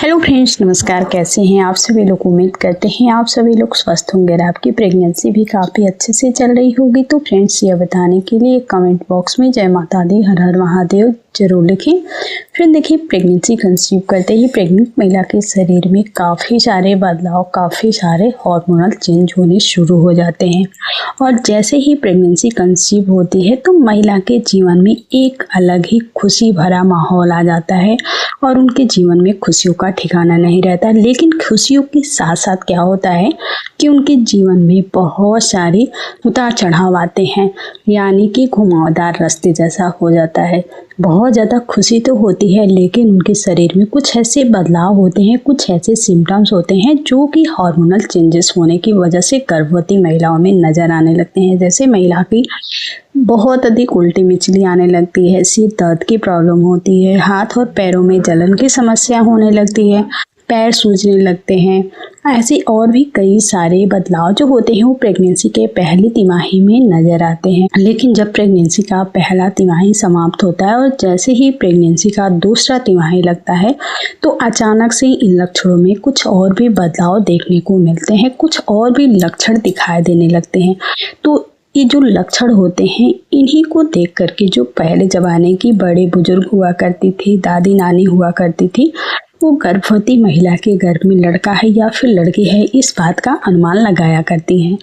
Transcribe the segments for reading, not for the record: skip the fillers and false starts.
Hello friends, नमस्कार। कैसे हैं आप सभी लोग? उम्मीद करते हैं आप सभी लोग स्वस्थ होंगे और आपकी प्रेगनेंसी भी काफ़ी अच्छे से चल रही होगी। तो फ्रेंड्स, यह बताने के लिए कमेंट बॉक्स में जय माता दी, हर हर महादेव जरूर लिखें। फिर देखिए, प्रेगनेंसी कंसीव करते ही प्रेग्नेंट महिला के शरीर में काफ़ी सारे बदलाव, काफ़ी सारे हार्मोनल चेंज होने शुरू हो जाते हैं। और जैसे ही प्रेगनेंसी कंसीव होती है तो महिला के जीवन में एक अलग ही खुशी भरा माहौल आ जाता है और उनके जीवन में खुशियों का ठिकाना नहीं रहता। लेकिन खुशियों के साथ साथ क्या होता है कि उनके जीवन में बहुत सारे उतार चढ़ाव आते हैं, यानी कि घुमावदार रास्ते जैसा हो जाता है। बहुत ज़्यादा खुशी तो होती है, लेकिन उनके शरीर में कुछ ऐसे बदलाव होते हैं, कुछ ऐसे सिम्टम्स होते हैं जो कि हार्मोनल चेंजेस होने की वजह से गर्भवती महिलाओं में नज़र आने लगते हैं। जैसे महिला की बहुत अधिक उल्टी मिचली आने लगती है, सिर दर्द की प्रॉब्लम होती है, हाथ और पैरों में जलन की समस्या होने लगती है, पैर सूजने लगते हैं। ऐसे और भी कई सारे बदलाव जो होते हैं वो प्रेगनेंसी के पहली तिमाही में नजर आते हैं। लेकिन जब प्रेगनेंसी का पहला तिमाही समाप्त होता है और जैसे ही प्रेगनेंसी का दूसरा तिमाही लगता है तो अचानक से इन लक्षणों में कुछ और भी बदलाव देखने को मिलते हैं, कुछ और भी लक्षण दिखाई देने लगते हैं। तो ये जो लक्षण होते हैं, इन्हीं को देख करके जो पहले ज़माने की बड़े बुजुर्ग हुआ करती थी, दादी नानी हुआ करती थी, वो गर्भवती महिला के गर्भ में लड़का है या फिर लड़की है इस बात का अनुमान लगाया करती हैं।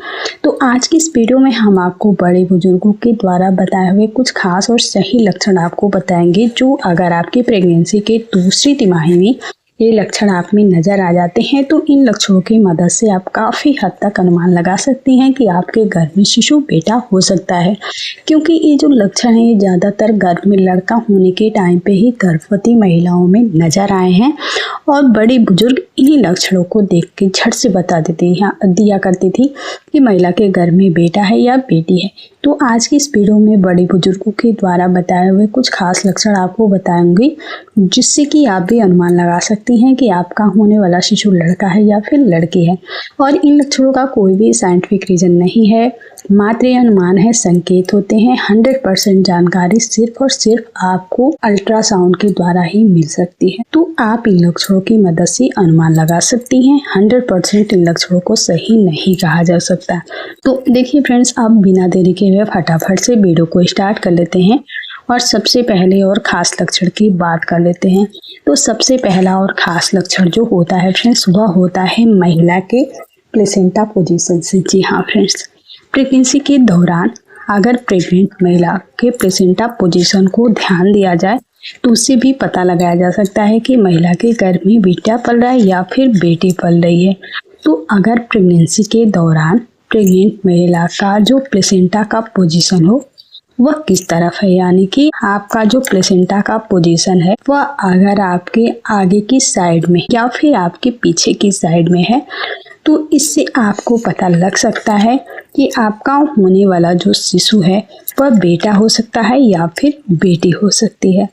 तो आज की इस वीडियो में हम आपको बड़े बुजुर्गों के द्वारा बताए हुए कुछ खास और सही लक्षण आपको बताएंगे, जो अगर आपकी प्रेगनेंसी के दूसरी तिमाही में ये लक्षण आप में नज़र आ जाते हैं तो इन लक्षणों की मदद से आप काफ़ी हद तक अनुमान लगा सकती हैं कि आपके गर्भ में शिशु बेटा हो सकता है। क्योंकि ये जो लक्षण हैं ये ज़्यादातर गर्भ में लड़का होने के टाइम पे ही गर्भवती महिलाओं में नज़र आए हैं और बड़े बुजुर्ग इन्हीं लक्षणों को देख के झट से बता दिया करती थी कि महिला के गर्भ में बेटा है या बेटी है। तो आज की इस वीडियो में बड़े बुजुर्गों के द्वारा बताए हुए कुछ खास लक्षण आपको बताऊंगी, जिससे कि आप भी अनुमान लगा सकती हैं कि आपका होने वाला शिशु लड़का है या फिर लड़की है। और इन लक्षणों का कोई भी साइंटिफिक रीजन नहीं है, मात्र ये अनुमान है, संकेत होते हैं। 100% जानकारी सिर्फ और सिर्फ आपको अल्ट्रासाउंड के द्वारा ही मिल सकती है। तो आप इन लक्षणों की मदद से अनुमान लगा सकती हैं। 100% इन लक्षणों को सही नहीं कहा जा सकता। तो देखिए फ्रेंड्स, अब बिना देरी के हुए फटाफट से वीडियो को स्टार्ट कर लेते हैं और सबसे पहले और ख़ास लक्षण की बात कर लेते हैं। तो सबसे पहला और ख़ास लक्षण जो होता है फ्रेंड्स, वह होता है महिला के प्लेसेंटा पोजीशन से। जी हाँ फ्रेंड्स, प्रेगनेंसी के दौरान अगर प्रेग्नेंट महिला के प्लेसेंटा पोजीशन को ध्यान दिया जाए तो उससे भी पता लगाया जा सकता है कि महिला के गर्भ में बेटा पल रहा है या फिर बेटी पल रही है। तो अगर प्रेगनेंसी के दौरान प्रेग्नेंट महिला का जो प्लेसेंटा का पोजीशन हो वह किस तरफ है, यानी कि आपका जो प्लेसेंटा का पोजीशन है वह अगर आपके आगे की साइड में या फिर आपके पीछे की साइड में है, तो इससे आपको पता लग सकता है कि आपका होने वाला जो शिशु है वह बेटा हो सकता है या फिर बेटी हो सकती है।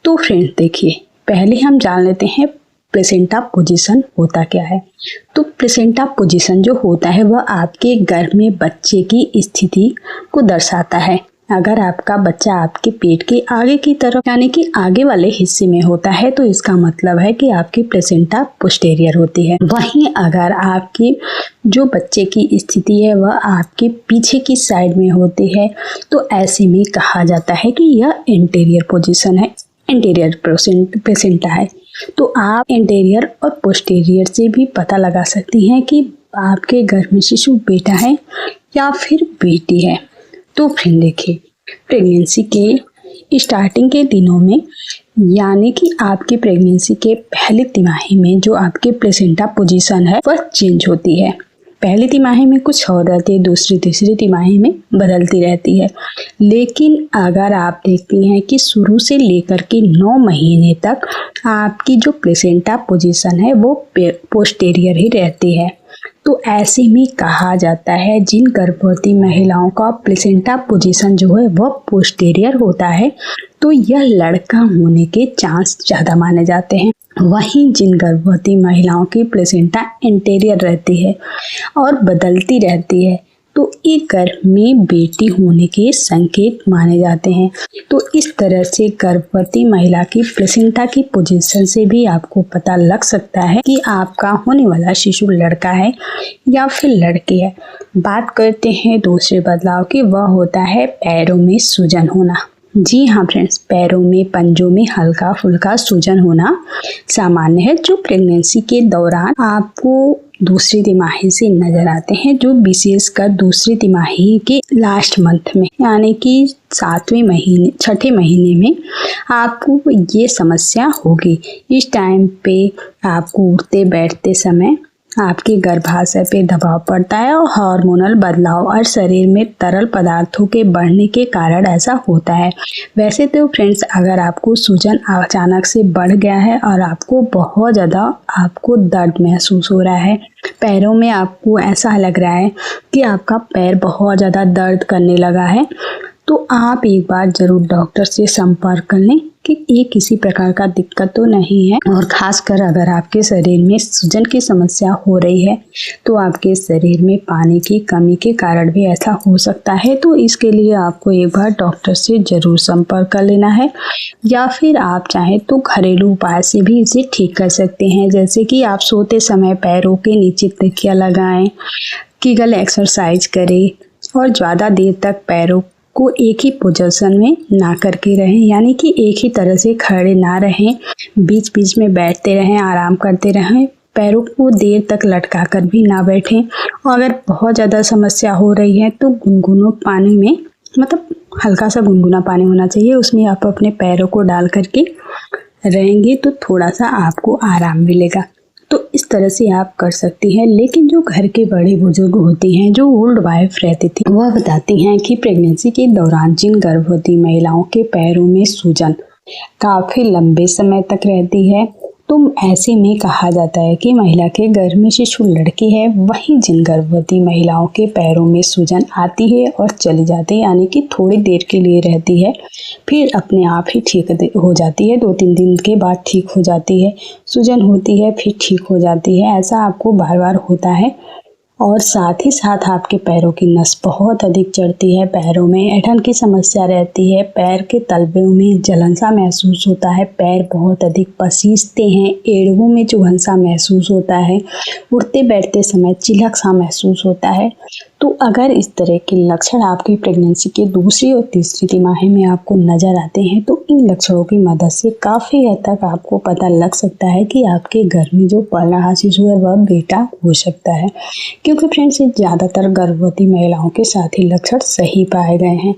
तो फ्रेंड्स देखिए, पहले हम जान लेते हैं प्लेसेंटा पोजीशन होता क्या है। तो प्लेसेंटा पोजीशन जो होता है वह आपके गर्भ में बच्चे की स्थिति को दर्शाता है। अगर आपका बच्चा आपके पेट के आगे की तरफ यानी कि आगे वाले हिस्से में होता है तो इसका मतलब है कि आपकी प्लेसेंटा पोस्टीरियर होती है। वहीं अगर आपकी जो बच्चे की स्थिति है वह आपके पीछे की साइड में होती है तो ऐसे में कहा जाता है कि यह एंटीरियर पोजीशन है, एंटीरियर प्लेसेंटा है। तो आप एंटीरियर और पोस्टीरियर से भी पता लगा सकती हैं कि आपके गर्भ में शिशु बेटा है या फिर बेटी है। तो फिर देखिए, प्रेगनेंसी के स्टार्टिंग के दिनों में यानी कि आपकी प्रेगनेंसी के पहली तिमाही में जो आपके प्लेसेंटा पोजीशन है वह चेंज होती है। पहली तिमाही में कुछ और रहती है, दूसरी तीसरी तिमाही में बदलती रहती है। लेकिन अगर आप देखती हैं कि शुरू से लेकर के 9 महीने तक आपकी जो प्लेसेंटा पोजीशन है वो पोस्टीरियर ही रहती है। तो ऐसे में कहा जाता है जिन गर्भवती महिलाओं का प्लेसेंटा पोजीशन जो है वह पोस्टीरियर होता है तो यह लड़का होने के चांस ज़्यादा माने जाते हैं। वहीं जिन गर्भवती महिलाओं की प्लेसेंटा एंटीरियर रहती है और बदलती रहती है तो ये गर्भ में बेटी होने के संकेत माने जाते हैं। तो इस तरह से गर्भवती महिला की प्लेसेंटा की पोजीशन से भी आपको पता लग सकता है कि आपका होने वाला शिशु लड़का है या फिर लड़की है। बात करते हैं दूसरे बदलाव की, वह होता है पैरों में सूजन होना। जी हाँ फ्रेंड्स, पैरों में पंजों में हल्का फुल्का सूजन होना सामान्य है, जो प्रेगनेंसी के दौरान आपको दूसरी तिमाही से नजर आते हैं, जो विशेषकर दूसरी तिमाही के लास्ट मंथ में यानी कि 7वें महीने 6ठे महीने में आपको ये समस्या होगी। इस टाइम पे आपको उठते बैठते समय आपके गर्भाशय पे दबाव पड़ता है और हार्मोनल बदलाव और शरीर में तरल पदार्थों के बढ़ने के कारण ऐसा होता है। वैसे तो फ्रेंड्स, अगर आपको सूजन अचानक से बढ़ गया है और आपको बहुत ज़्यादा आपको दर्द महसूस हो रहा है, पैरों में आपको ऐसा लग रहा है कि आपका पैर बहुत ज़्यादा दर्द करने लगा है, तो आप एक बार ज़रूर डॉक्टर से संपर्क कर लें कि ये किसी प्रकार का दिक्कत तो नहीं है। और खासकर अगर आपके शरीर में सूजन की समस्या हो रही है तो आपके शरीर में पानी की कमी के कारण भी ऐसा हो सकता है। तो इसके लिए आपको एक बार डॉक्टर से ज़रूर संपर्क कर लेना है, या फिर आप चाहें तो घरेलू उपाय से भी इसे ठीक कर सकते हैं। जैसे कि आप सोते समय पैरों के नीचे तकिया लगाएं, कीगल एक्सरसाइज करें और ज़्यादा देर तक पैरों को एक ही पोजीशन में ना करके रहें, यानी कि एक ही तरह से खड़े ना रहें, बीच बीच में बैठते रहें, आराम करते रहें, पैरों को देर तक लटका कर भी ना बैठें। और अगर बहुत ज़्यादा समस्या हो रही है तो गुनगुना पानी में, मतलब हल्का सा गुनगुना पानी होना चाहिए, उसमें आप अपने पैरों को डाल करके रहेंगे तो थोड़ा सा आपको आराम मिलेगा। तो इस तरह से आप कर सकती हैं। लेकिन जो घर के बड़े बुजुर्ग होती हैं, जो ओल्ड वाइफ रहती थी, वह बताती हैं कि प्रेगनेंसी के दौरान जिन गर्भवती महिलाओं के पैरों में सूजन काफ़ी लंबे समय तक रहती है, तो ऐसे में कहा जाता है कि महिला के गर्भ में शिशु लड़की है। वहीं जिन गर्भवती महिलाओं के पैरों में सूजन आती है और चली जाती है, यानी कि थोड़ी देर के लिए रहती है, फिर अपने आप ही ठीक हो जाती है, 2-3 दिन के बाद ठीक हो जाती है, सूजन होती है फिर ठीक हो जाती है, ऐसा आपको बार बार होता है। और साथ ही साथ आपके पैरों की नस बहुत अधिक चढ़ती है, पैरों में ऐंठन की समस्या रहती है, पैर के तलवों में जलन सा महसूस होता है, पैर बहुत अधिक पसीजते हैं, एड़ों में चुभन सा महसूस होता है, उठते बैठते समय चिलक सा महसूस होता है। तो अगर इस तरह के लक्षण आपकी प्रेगनेंसी के दूसरी और तीसरी तिमाही में आपको नज़र आते हैं, तो इन लक्षणों की मदद से काफ़ी हद तक आपको पता लग सकता है कि आपके घर में जो पल रहा शिशु है वह बेटा हो सकता है। क्योंकि फ्रेंड्स, ज़्यादातर गर्भवती महिलाओं के साथ ही लक्षण सही पाए गए हैं।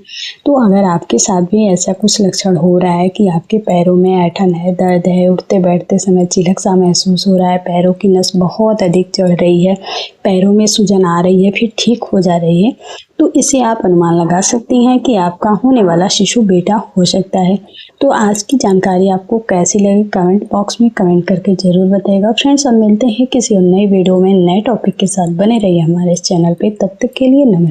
तो अगर आपके साथ भी ऐसा कुछ लक्षण हो रहा है कि आपके पैरों में ऐंठन है, दर्द है, उठते बैठते समय चिलक सा महसूस हो रहा है, पैरों की नस बहुत अधिक चढ़ रही है, पैरों में सूजन आ रही है फिर ठीक हो जा रही है, तो इसे आप अनुमान लगा सकती हैं कि आपका होने वाला शिशु बेटा हो सकता है। तो आज की जानकारी आपको कैसी लगी कमेंट बॉक्स में कमेंट करके ज़रूर बताइएगा। फ्रेंड्स, अब मिलते हैं किसी और नई वीडियो में नए टॉपिक के साथ। बने रहिए हमारे इस चैनल पे, तब तक के लिए नमस्कार।